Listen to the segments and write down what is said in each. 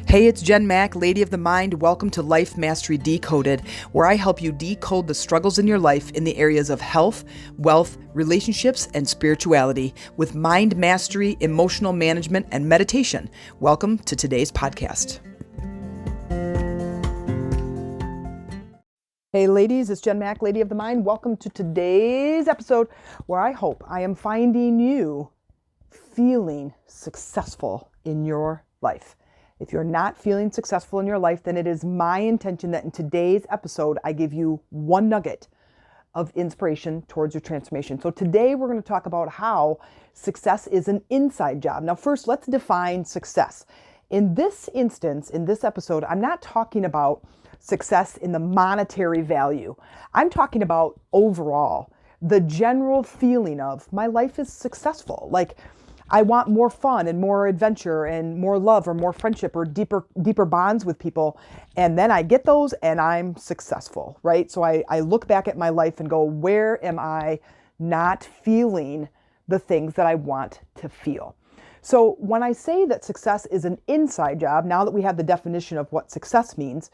Hey, it's Jen Mack, Lady of the Mind. Welcome to Life Mastery Decoded, where I help you decode the struggles in your life in the areas of health, wealth, relationships, and spirituality with mind mastery, emotional management, and meditation. Welcome to today's podcast. Hey ladies, it's Jen Mack, Lady of the Mind. Welcome to today's episode where I hope I am finding you feeling successful in your life. If you're not feeling successful in your life, then it is my intention that in today's episode, I give you one nugget of inspiration towards your transformation. So today we're going to talk about how success is an inside job. Now, first, let's define success. In this instance, in this episode, I'm not talking about success in the monetary value. I'm talking about overall, the general feeling of my life is successful. Like, I want more fun and more adventure and more love or more friendship or deeper bonds with people. And then I get those and I'm successful, right? So I look back at my life and go, where am I not feeling the things that I want to feel? So when I say that success is an inside job, now that we have the definition of what success means,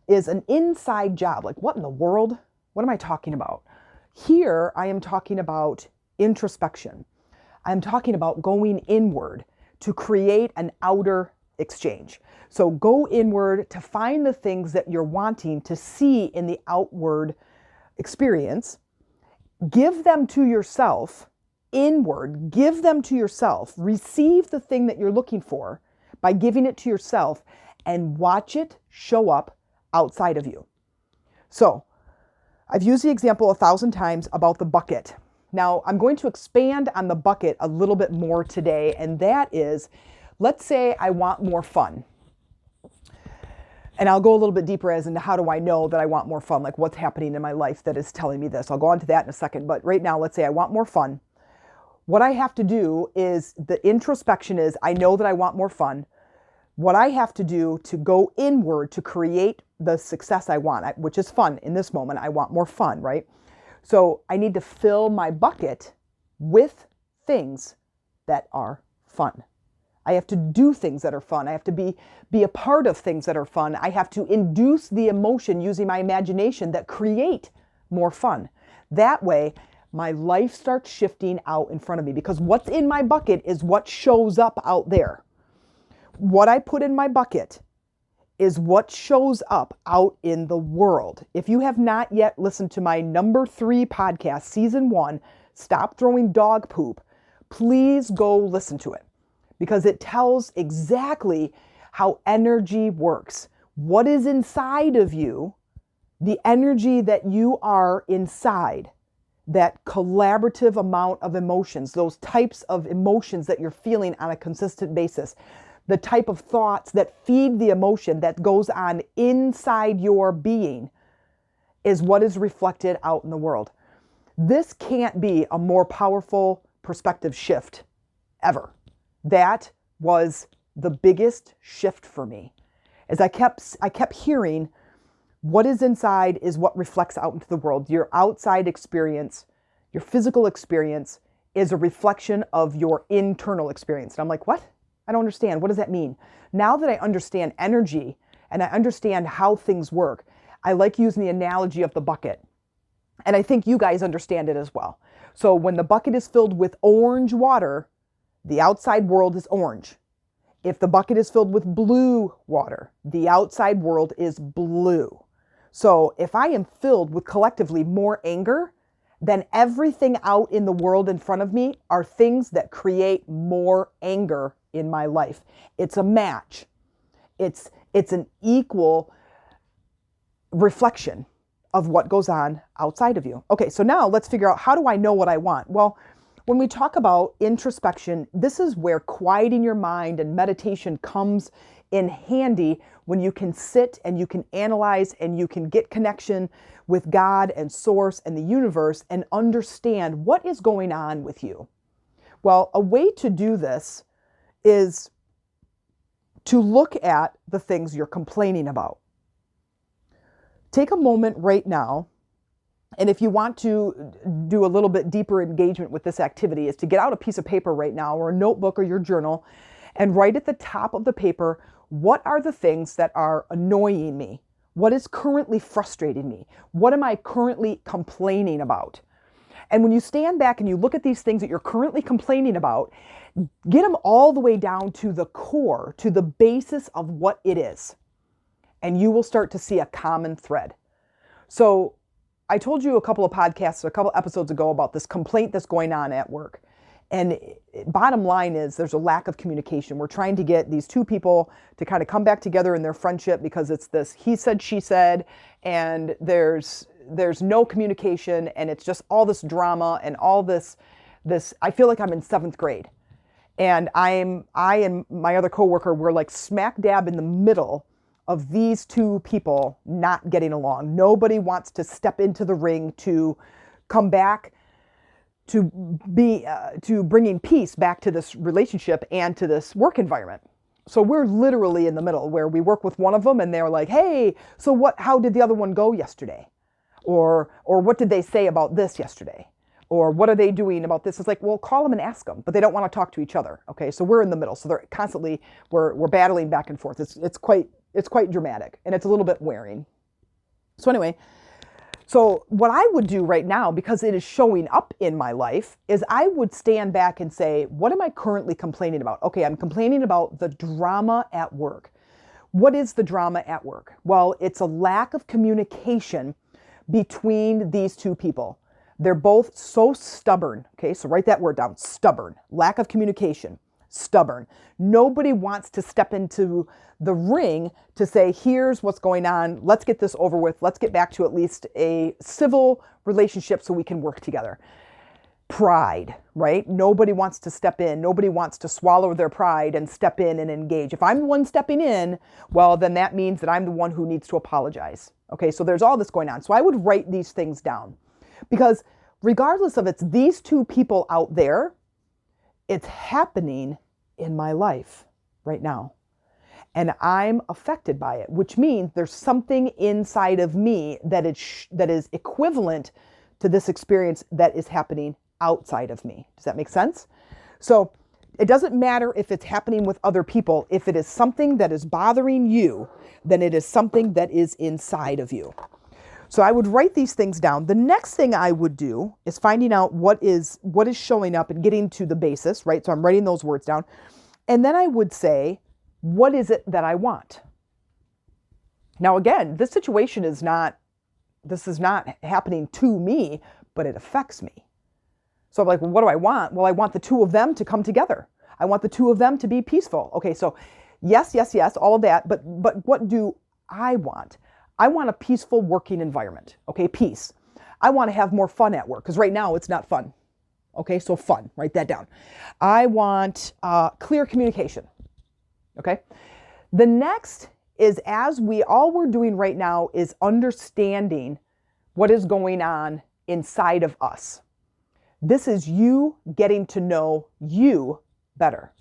is an inside job. Like, what in the world? What am I talking about? Here, I am talking about introspection. I'm talking about going inward to create an outer exchange. So go inward to find the things that you're wanting to see in the outward experience. Give them to yourself inward. Give them to yourself. Receive the thing that you're looking for by giving it to yourself and watch it show up outside of you. So I've used the example 1,000 times about the bucket. Now, I'm going to expand on the bucket a little bit more today, and that is, let's say I want more fun. And I'll go a little bit deeper as into how do I know that I want more fun, like what's happening in my life that is telling me this. I'll go on to that in a second, but right now, let's say I want more fun. What I have to do is, the introspection is, I know that I want more fun. What I have to do to go inward to create the success I want, which is fun in this moment, I want more fun, right? So I need to fill my bucket with things that are fun. I have to do things that are fun. I have to be a part of things that are fun. I have to induce the emotion using my imagination that create more fun. That way, my life starts shifting out in front of me, because what's in my bucket is what shows up out there. What I put in my bucket is what shows up out in the world. If you have not yet listened to my number 3 podcast, season 1, Stop Throwing Dog Poop, please go listen to it, because it tells exactly how energy works. What is inside of you, the energy that you are inside, that collaborative amount of emotions, those types of emotions that you're feeling on a consistent basis, the type of thoughts that feed the emotion that goes on inside your being, is what is reflected out in the world. This can't be a more powerful perspective shift ever. That was the biggest shift for me, as I kept hearing, what is inside is what reflects out into the world. Your outside experience, your physical experience, is a reflection of your internal experience. And I'm like, what? I don't understand. What does that mean? Now that I understand energy and I understand how things work, I like using the analogy of the bucket. And I think you guys understand it as well. So when the bucket is filled with orange water, the outside world is orange. If the bucket is filled with blue water, the outside world is blue. So if I am filled with collectively more anger, then everything out in the world in front of me are things that create more anger in my life. It's a match. It's an equal reflection of what goes on outside of you. Okay, so now let's figure out, how do I know what I want? Well, when we talk about introspection, this is where quieting your mind and meditation comes in handy, when you can sit and you can analyze and you can get connection with God and source and the universe and understand what is going on with you. Well, a way to do this is to look at the things you're complaining about. Take a moment right now, and if you want to do a little bit deeper engagement with this activity, is to get out a piece of paper right now, or a notebook or your journal, and write at the top of the paper what are the things that are annoying me? What is currently frustrating me? What am I currently complaining about? And when you stand back and you look at these things that you're currently complaining about, get them all the way down to the core, to the basis of what it is. And you will start to see a common thread. So I told you a couple of podcasts, a couple episodes ago about this complaint that's going on at work. And bottom line is there's a lack of communication. We're trying to get these two people to kind of come back together in their friendship because it's this he said, she said, and there's no communication, and it's just all this drama and all this, I feel like I'm in 7th grade. And I and my other coworker, we're like smack dab in the middle of these two people not getting along. Nobody wants to step into the ring to come back to bringing peace back to this relationship and to this work environment. So we're literally in the middle where we work with one of them and they're like, hey, so how did the other one go yesterday? Or what did they say about this yesterday? Or what are they doing about this? It's like, well, call them and ask them, but they don't want to talk to each other. Okay, so we're in the middle. So they're constantly, we're battling back and forth. It's quite dramatic, and it's a little bit wearing. So anyway, so what I would do right now, because it is showing up in my life, is I would stand back and say, what am I currently complaining about? Okay, I'm complaining about the drama at work. What is the drama at work? Well, it's a lack of communication between these two people. They're both so stubborn. Okay, so write that word down, stubborn. Lack of communication, stubborn. Nobody wants to step into the ring to say, here's what's going on. Let's get this over with. Let's get back to at least a civil relationship so we can work together. Pride, right? Nobody wants to step in. Nobody wants to swallow their pride and step in and engage. If I'm the one stepping in, well, then that means that I'm the one who needs to apologize. Okay, so there's all this going on. So I would write these things down because regardless of it's these two people out there, it's happening in my life right now. And I'm affected by it, which means there's something inside of me that is equivalent to this experience that is happening outside of me. Does that make sense? So it doesn't matter if it's happening with other people. If it is something that is bothering you, then it is something that is inside of you. So I would write these things down. The next thing I would do is finding out what is showing up and getting to the basis, right? So I'm writing those words down. And then I would say, what is it that I want? Now, again, this situation is not happening to me, but it affects me. So I'm like, well, what do I want? Well, I want the two of them to come together. I want the two of them to be peaceful. Okay, so yes, all of that, but what do I want? I want a peaceful working environment. Okay, peace. I want to have more fun at work because right now it's not fun. Okay, so fun, write that down. I want clear communication. Okay, the next is all we're doing right now is understanding what is going on inside of us. This is you getting to know you better.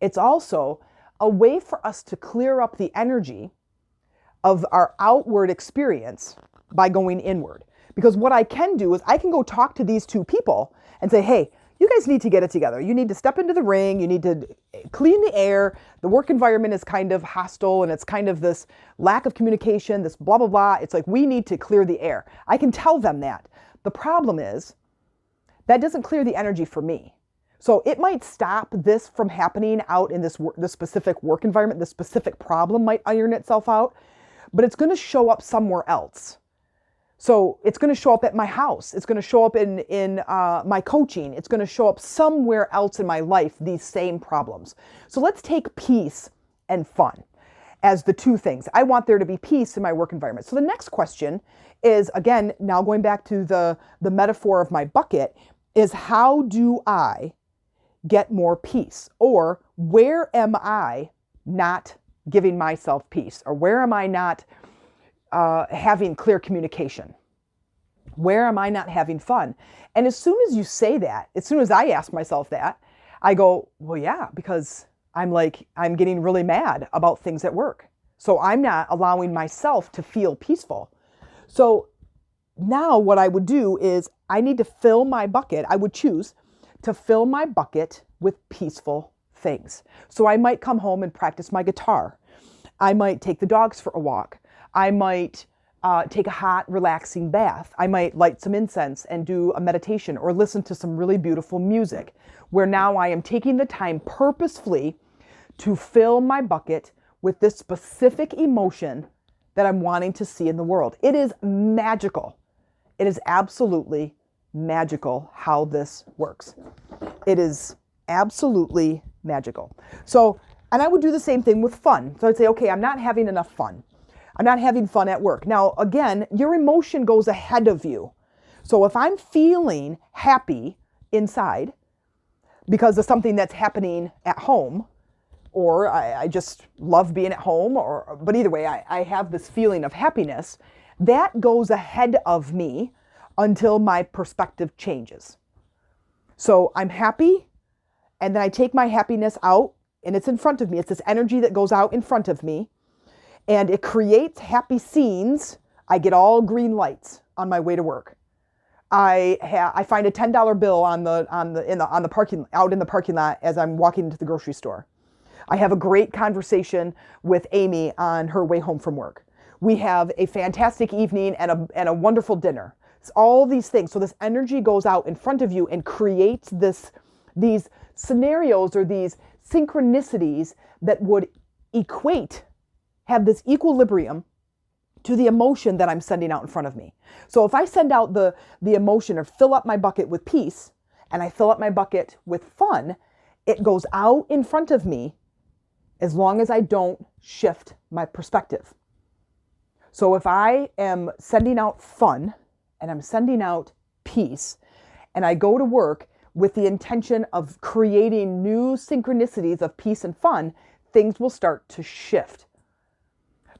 It's also a way for us to clear up the energy of our outward experience by going inward. Because what I can do is I can go talk to these two people and say, hey, you guys need to get it together. You need to step into the ring. You need to clean the air. The work environment is kind of hostile and it's kind of this lack of communication, this blah, blah, blah. It's like we need to clear the air. I can tell them that. The problem is that doesn't clear the energy for me. So it might stop this from happening out in this specific work environment. This specific problem might iron itself out, but it's going to show up somewhere else. So it's going to show up at my house. It's going to show up in my coaching. It's going to show up somewhere else in my life, these same problems. So let's take peace and fun as the two things. I want there to be peace in my work environment. So the next question is, again, now going back to the metaphor of my bucket, is how do I get more peace? Or where am I not giving myself peace? Or where am I not having clear communication? Where am I not having fun? And as soon as you say that, as soon as I ask myself that, I go, well, yeah, because I'm getting really mad about things at work. So I'm not allowing myself to feel peaceful. So now what I would do is I need to fill my bucket. I would choose to fill my bucket with peaceful things. So I might come home and practice my guitar. I might take the dogs for a walk. I might take a hot, relaxing bath. I might light some incense and do a meditation or listen to some really beautiful music, where now I am taking the time purposefully to fill my bucket with this specific emotion that I'm wanting to see in the world. It is magical. It is absolutely magical how this works. It is absolutely magical. So, and I would do the same thing with fun. So I'd say, okay, I'm not having enough fun. I'm not having fun at work. Now, again, your emotion goes ahead of you. So if I'm feeling happy inside because of something that's happening at home, or I just love being at home, but either way, I have this feeling of happiness, that goes ahead of me until my perspective changes. So I'm happy, and then I take my happiness out, and it's in front of me. It's this energy that goes out in front of me, and it creates happy scenes. I get all green lights on my way to work. I find a $10 bill out in the parking lot as I'm walking into the grocery store. I have a great conversation with Amy on her way home from work. We have a fantastic evening and a wonderful dinner. It's all these things. So this energy goes out in front of you and creates these scenarios or these synchronicities that would have this equilibrium to the emotion that I'm sending out in front of me. So if I send out the emotion or fill up my bucket with peace and I fill up my bucket with fun, it goes out in front of me as long as I don't shift my perspective. So if I am sending out fun and I'm sending out peace and I go to work with the intention of creating new synchronicities of peace and fun, things will start to shift.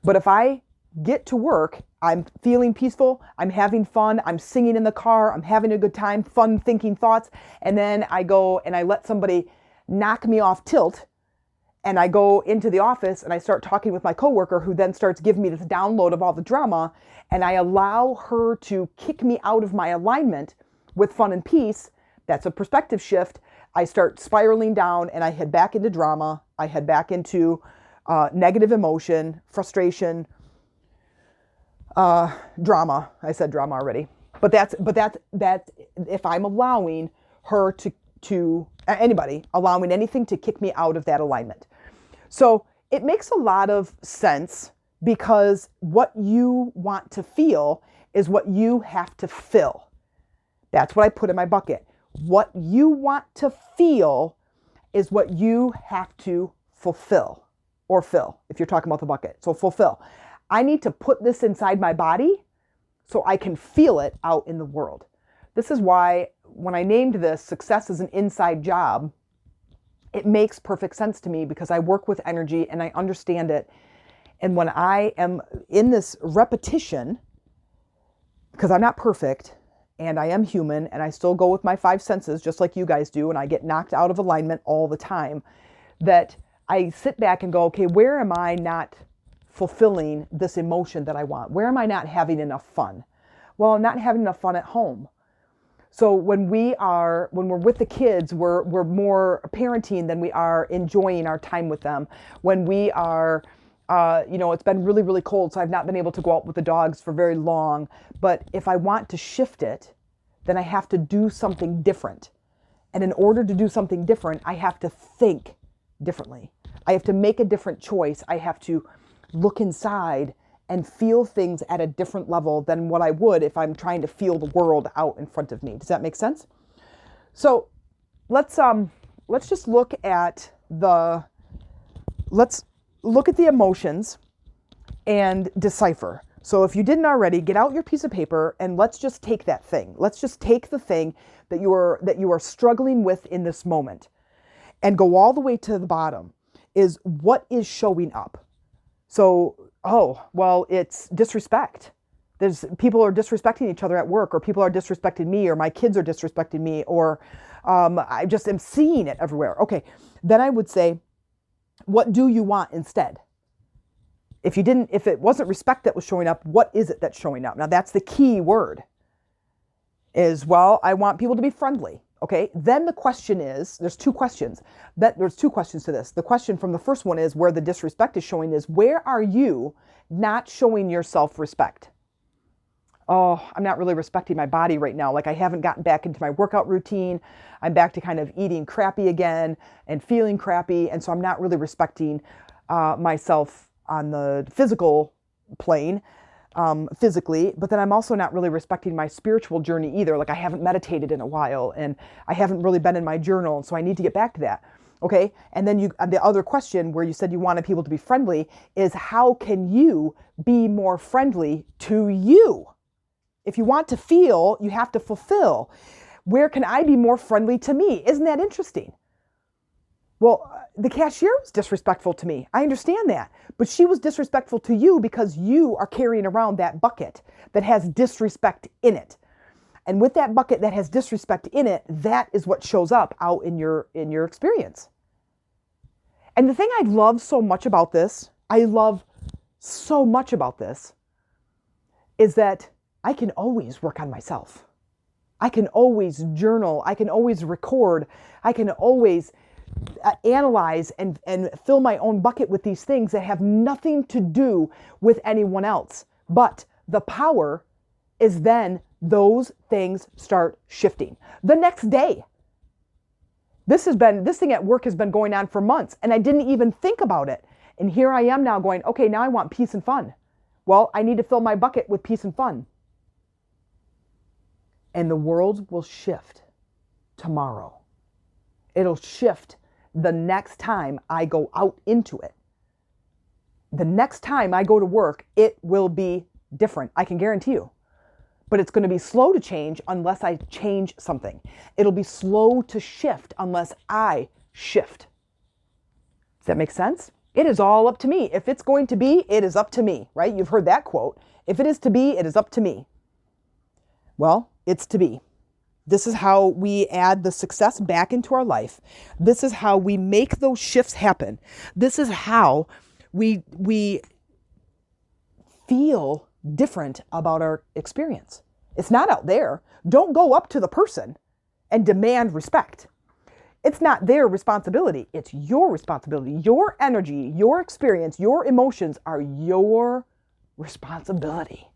But if I get to work, I'm feeling peaceful, I'm having fun, I'm singing in the car, I'm having a good time, fun thinking thoughts, and then I go and I let somebody knock me off tilt, and I go into the office and I start talking with my coworker, who then starts giving me this download of all the drama, and I allow her to kick me out of my alignment with fun and peace. That's a perspective shift. I start spiraling down and I head back into drama. I head back into negative emotion, frustration, drama. I said drama already. But that's if I'm allowing her to anybody allowing anything to kick me out of that alignment. So it makes a lot of sense, because what you want to feel is what you have to fill. That's what I put in my bucket. What you want to feel is what you have to fulfill, or fill, if you're talking about the bucket. So fulfill. I need to put this inside my body so I can feel it out in the world. This is why when I named this Success is an Inside Job, it makes perfect sense to me, because I work with energy and I understand it. And when I am in this repetition, because I'm not perfect and I am human and I still go with my 5 senses just like you guys do, and I get knocked out of alignment all the time, that I sit back and go, okay, where am I not fulfilling this emotion that I want? Where am I not having enough fun? Well, I'm not having enough fun at home. So when we're with the kids, we're more parenting than we are enjoying our time with them. When we are, it's been really, really cold, so I've not been able to go out with the dogs for very long. But if I want to shift it, then I have to do something different. And in order to do something different, I have to think differently. I have to make a different choice. I have to look inside and feel things at a different level than what I would if I'm trying to feel the world out in front of me. Does that make sense? So let's just look at the emotions and decipher. So if you didn't already, get out your piece of paper and let's just take that thing. Let's just take the thing that you are struggling with in this moment and go all the way to the bottom. Is what is showing up? So, it's disrespect. People are disrespecting each other at work, or people are disrespecting me, or my kids are disrespecting me, or I just am seeing it everywhere. Okay, then I would say, what do you want instead? If it wasn't respect that was showing up, what is it that's showing up? Now that's the key word. I want people to be friendly. Okay, then the question is, there's two questions. There's two questions to this. The question from the first one is where the disrespect is showing is, where are you not showing your self-respect? Oh, I'm not really respecting my body right now. Like I haven't gotten back into my workout routine. I'm back to kind of eating crappy again and feeling crappy. And so I'm not really respecting myself on the physical plane, physically, but then I'm also not really respecting my spiritual journey either. Like I haven't meditated in a while and I haven't really been in my journal. So I need to get back to that. Okay. And then the other question where you said you wanted people to be friendly is, how can you be more friendly to you? If you want to feel, you have to fulfill. Where can I be more friendly to me? Isn't that interesting? Well, the cashier was disrespectful to me. I understand that. But she was disrespectful to you because you are carrying around that bucket that has disrespect in it. And with that bucket that has disrespect in it, that is what shows up out in your experience. And the thing I love so much about this, is that I can always work on myself. I can always journal. I can always record. I can always analyze and fill my own bucket with these things that have nothing to do with anyone else. But the power is then those things start shifting. The next day, this thing at work has been going on for months and I didn't even think about it. And here I am now going, okay, now I want peace and fun. Well, I need to fill my bucket with peace and fun. And the world will shift tomorrow. It'll shift the next time I go out into it. The next time I go to work, it will be different. I can guarantee you. But it's going to be slow to change unless I change something. It'll be slow to shift unless I shift. Does that make sense? It is all up to me. If it's going to be, it is up to me, right? You've heard that quote. If it is to be, it is up to me. Well, it's to be. This is how we add the success back into our life. This is how we make those shifts happen. This is how we feel different about our experience. It's not out there. Don't go up to the person and demand respect. It's not their responsibility. It's your responsibility. Your energy, your experience, your emotions are your responsibility.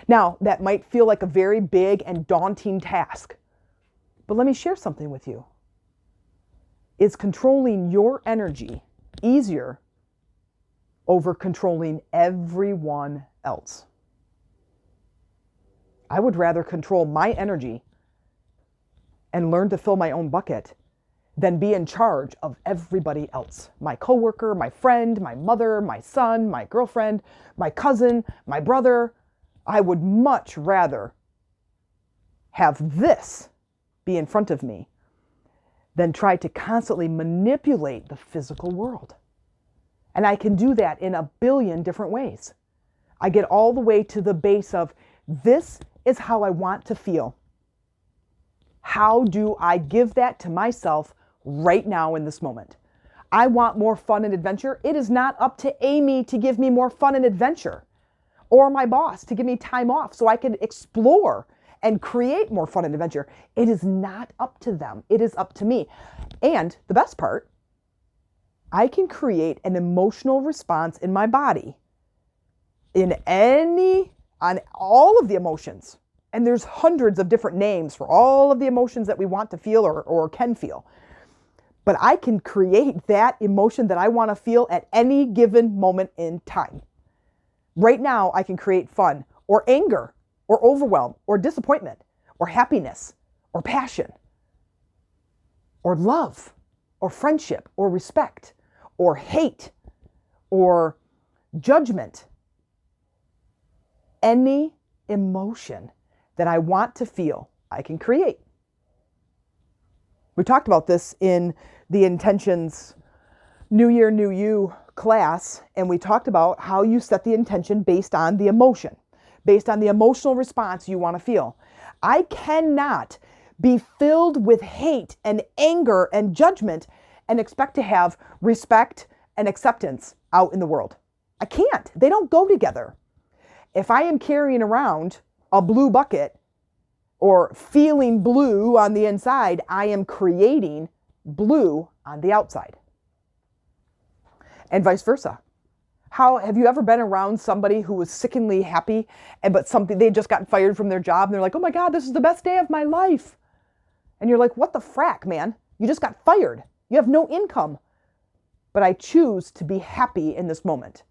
Now, that might feel like a very big and daunting task, but let me share something with you. Is controlling your energy easier over controlling everyone else? I would rather control my energy and learn to fill my own bucket than be in charge of everybody else. My coworker, my friend, my mother, my son, my girlfriend, my cousin, my brother. I would much rather have this be in front of me than try to constantly manipulate the physical world. And I can do that in a billion different ways. I get all the way to the base of, this is how I want to feel. How do I give that to myself right now in this moment? I want more fun and adventure. It is not up to Amy to give me more fun and adventure, or my boss to give me time off so I can explore and create more fun and adventure. It is not up to them. It is up to me. And the best part, I can create an emotional response in my body on all of the emotions. And there's hundreds of different names for all of the emotions that we want to feel or can feel. But I can create that emotion that I want to feel at any given moment in time. Right now, I can create fun or anger or overwhelm or disappointment or happiness or passion or love or friendship or respect or hate or judgment. Any emotion that I want to feel, I can create. We talked about this in the Intentions New Year, New You class, and we talked about how you set the intention based on the emotion, based on the emotional response you want to feel. I cannot be filled with hate and anger and judgment and expect to have respect and acceptance out in the world. I can't. They don't go together. If I am carrying around a blue bucket or feeling blue on the inside, I am creating blue on the outside. And vice versa. How have you ever been around somebody who was sickeningly happy, but they just got fired from their job and they're like, oh my God, this is the best day of my life. And you're like, what the frack, man? You just got fired. You have no income. But I choose to be happy in this moment.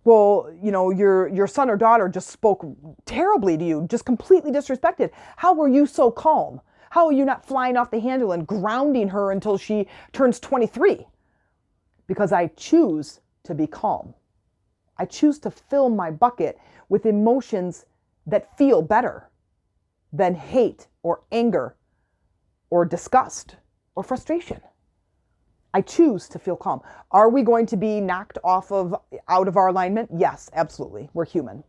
Well, your son or daughter just spoke terribly to you, just completely disrespected. How were you so calm? How are you not flying off the handle and grounding her until she turns 23? Because I choose to be calm. I choose to fill my bucket with emotions that feel better than hate or anger or disgust or frustration. I choose to feel calm. Are we going to be knocked out of our alignment? Yes, absolutely. We're human.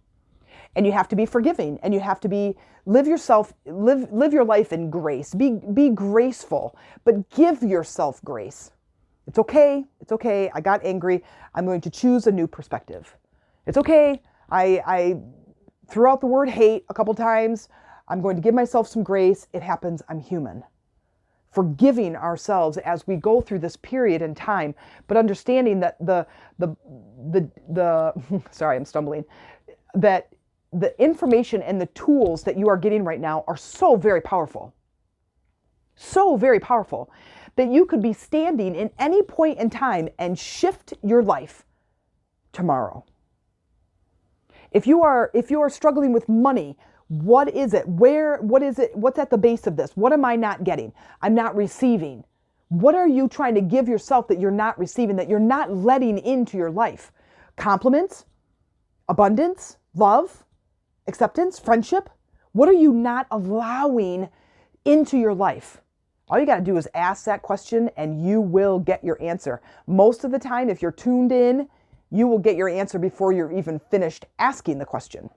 And you have to be forgiving, and you have to live your life in grace. Be graceful, but give yourself grace. It's okay. It's okay. I got angry. I'm going to choose a new perspective. It's okay. I threw out the word hate a couple times. I'm going to give myself some grace. It happens. I'm human. Forgiving ourselves as we go through this period in time, but understanding that sorry, I'm stumbling, that the information and the tools that you are getting right now are so very powerful. So very powerful that you could be standing in any point in time and shift your life tomorrow. If you are struggling with money, what is it? What is it? What's at the base of this? What am I not getting? I'm not receiving. What are you trying to give yourself that you're not receiving, that you're not letting into your life? Compliments, abundance, love, acceptance, friendship. What are you not allowing into your life? All you got to do is ask that question and you will get your answer. Most of the time, if you're tuned in, you will get your answer before you're even finished asking the question.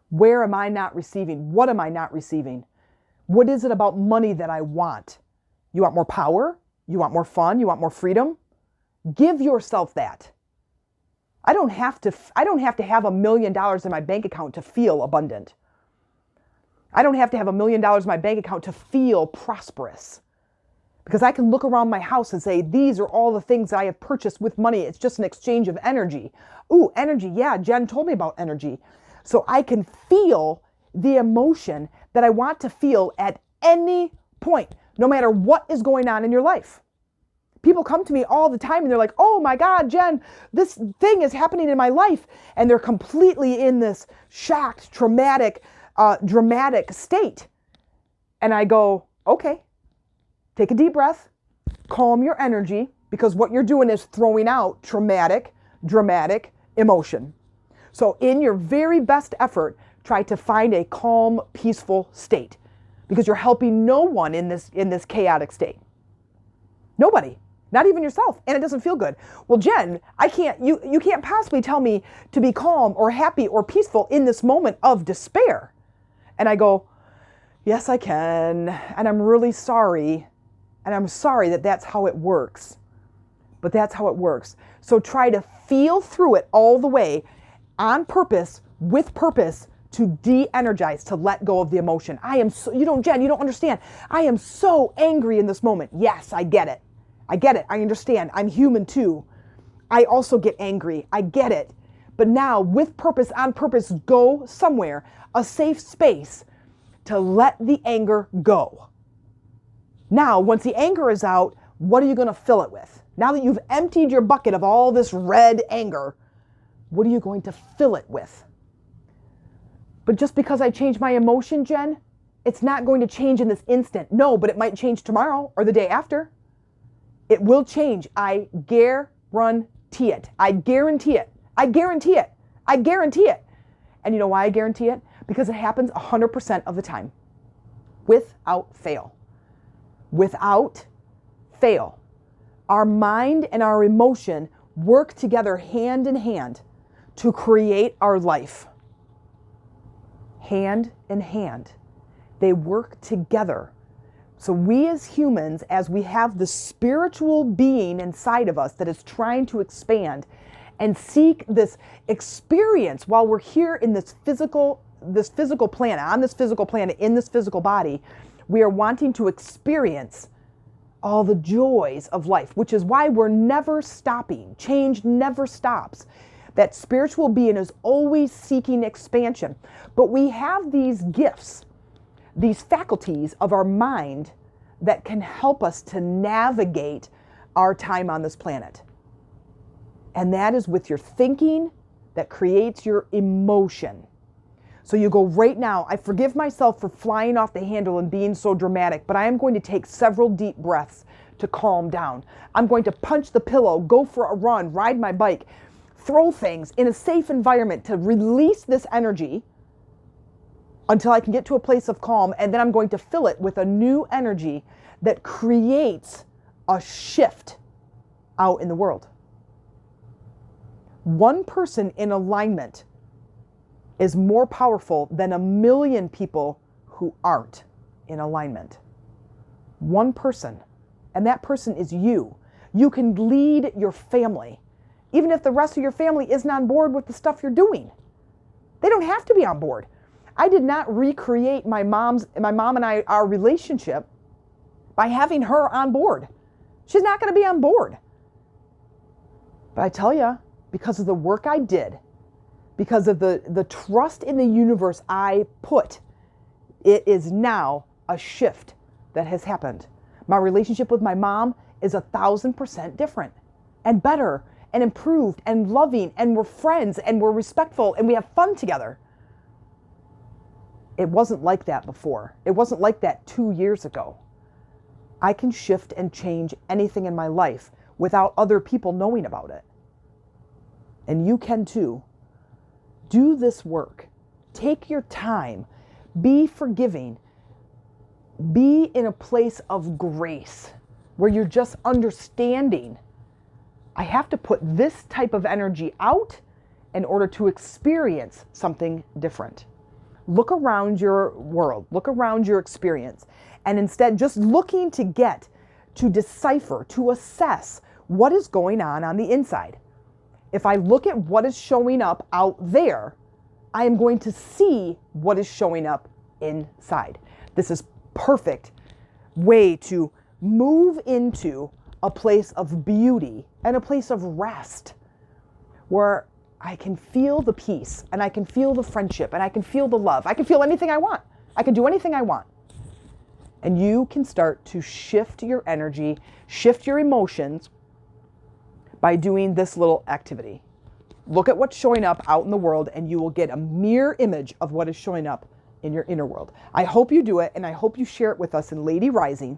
Where am I not receiving? What am I not receiving? What is it about money that I want? You want more power? You want more fun? You want more freedom? Give yourself that. I don't have to have $1 million in my bank account to feel abundant. I don't have to have $1 million in my bank account to feel prosperous. Because I can look around my house and say, these are all the things that I have purchased with money. It's just an exchange of energy. Ooh, energy. Yeah, Jen told me about energy. So I can feel the emotion that I want to feel at any point, no matter what is going on in your life. People come to me all the time and they're like, oh my God, Jen, this thing is happening in my life. And they're completely in this shocked, dramatic state. And I go, okay, take a deep breath, calm your energy, because what you're doing is throwing out traumatic, dramatic emotion. So in your very best effort, try to find a calm, peaceful state, because you're helping no one in this chaotic state. Nobody, not even yourself. And it doesn't feel good. Well, Jen, you can't possibly tell me to be calm or happy or peaceful in this moment of despair. And I go, yes, I can. And I'm really sorry. And I'm sorry that that's how it works. But that's how it works. So try to feel through it all the way, on purpose, with purpose, to de-energize, to let go of the emotion. Jen, you don't understand. I am so angry in this moment. Yes, I get it. I understand. I'm human too. I also get angry. I get it. But now, with purpose, on purpose, go somewhere, a safe space, to let the anger go. Now, once the anger is out, what are you going to fill it with? Now that you've emptied your bucket of all this red anger, what are you going to fill it with? But just because I change my emotion, Jen, it's not going to change in this instant. No, but it might change tomorrow or the day after. It will change. I guarantee it. I guarantee it. I guarantee it. I guarantee it. And you know why I guarantee it? Because it happens 100% of the time. Without fail. Without fail. Our mind and our emotion work together hand in hand to create our life. Hand in hand. They work together. So we as humans, as we have the spiritual being inside of us that is trying to expand and seek this experience while we're here in this physical this physical planet, on this physical planet, in this physical body, we are wanting to experience all the joys of life, which is why we're never stopping. Change never stops. That spiritual being is always seeking expansion. But we have these gifts, these faculties of our mind that can help us to navigate our time on this planet. And that is with your thinking that creates your emotion. So you go, right now, I forgive myself for flying off the handle and being so dramatic, but I am going to take several deep breaths to calm down. I'm going to punch the pillow, go for a run, ride my bike, throw things in a safe environment to release this energy until I can get to a place of calm, and then I'm going to fill it with a new energy that creates a shift out in the world. One person in alignment is more powerful than 1 million people who aren't in alignment. One person, and that person is you. You can lead your family, even if the rest of your family isn't on board with the stuff you're doing. They don't have to be on board. I did not recreate my mom and I, our relationship by having her on board. She's not going to be on board. But I tell you, because of the work I did, because of the trust in the universe I put, it is now a shift that has happened. My relationship with my mom is 1,000% different and better and improved and loving, and we're friends and we're respectful and we have fun together. It wasn't like that before. It wasn't like that 2 years ago. I can shift and change anything in my life without other people knowing about it. And you can too. Do this work. Take your time. Be forgiving. Be in a place of grace where you're just understanding. I have to put this type of energy out in order to experience something different. Look around your world. Look around your experience. And instead, just looking to decipher, to assess what is going on the inside. If I look at what is showing up out there, I am going to see what is showing up inside. This is perfect way to move into a place of beauty and a place of rest where I can feel the peace and I can feel the friendship and I can feel the love. I can feel anything I want. I can do anything I want. And you can start to shift your energy, shift your emotions by doing this little activity. Look at what's showing up out in the world and you will get a mirror image of what is showing up in your inner world. I hope you do it, and I hope you share it with us in Lady Rising.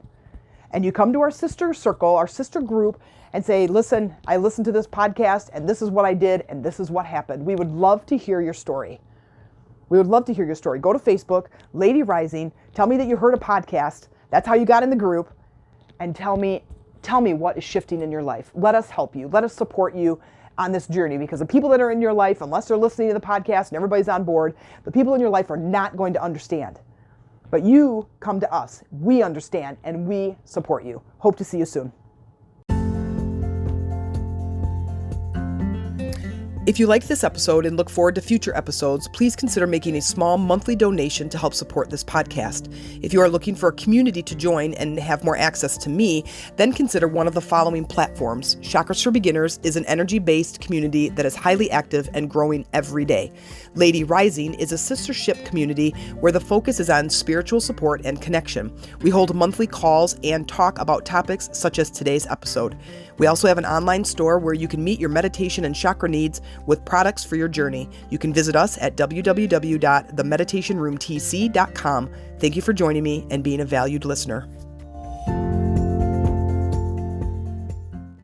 And you come to our sister circle, our sister group, and say, listen, I listened to this podcast and this is what I did and this is what happened. We would love to hear your story. We would love to hear your story. Go to Facebook, Lady Rising. Tell me that you heard a podcast. That's how you got in the group. And tell me what is shifting in your life. Let us help you. Let us support you on this journey, because the people that are in your life, unless they're listening to the podcast and everybody's on board, the people in your life are not going to understand. But you come to us. We understand and we support you. Hope to see you soon. If you liked this episode and look forward to future episodes, please consider making a small monthly donation to help support this podcast. If you are looking for a community to join and have more access to me, then consider one of the following platforms. Chakras for Beginners is an energy-based community that is highly active and growing every day. Lady Rising is a sistership community where the focus is on spiritual support and connection. We hold monthly calls and talk about topics such as today's episode. We also have an online store where you can meet your meditation and chakra needs with products for your journey. You can visit us at www.themeditationroomtc.com. Thank you for joining me and being a valued listener.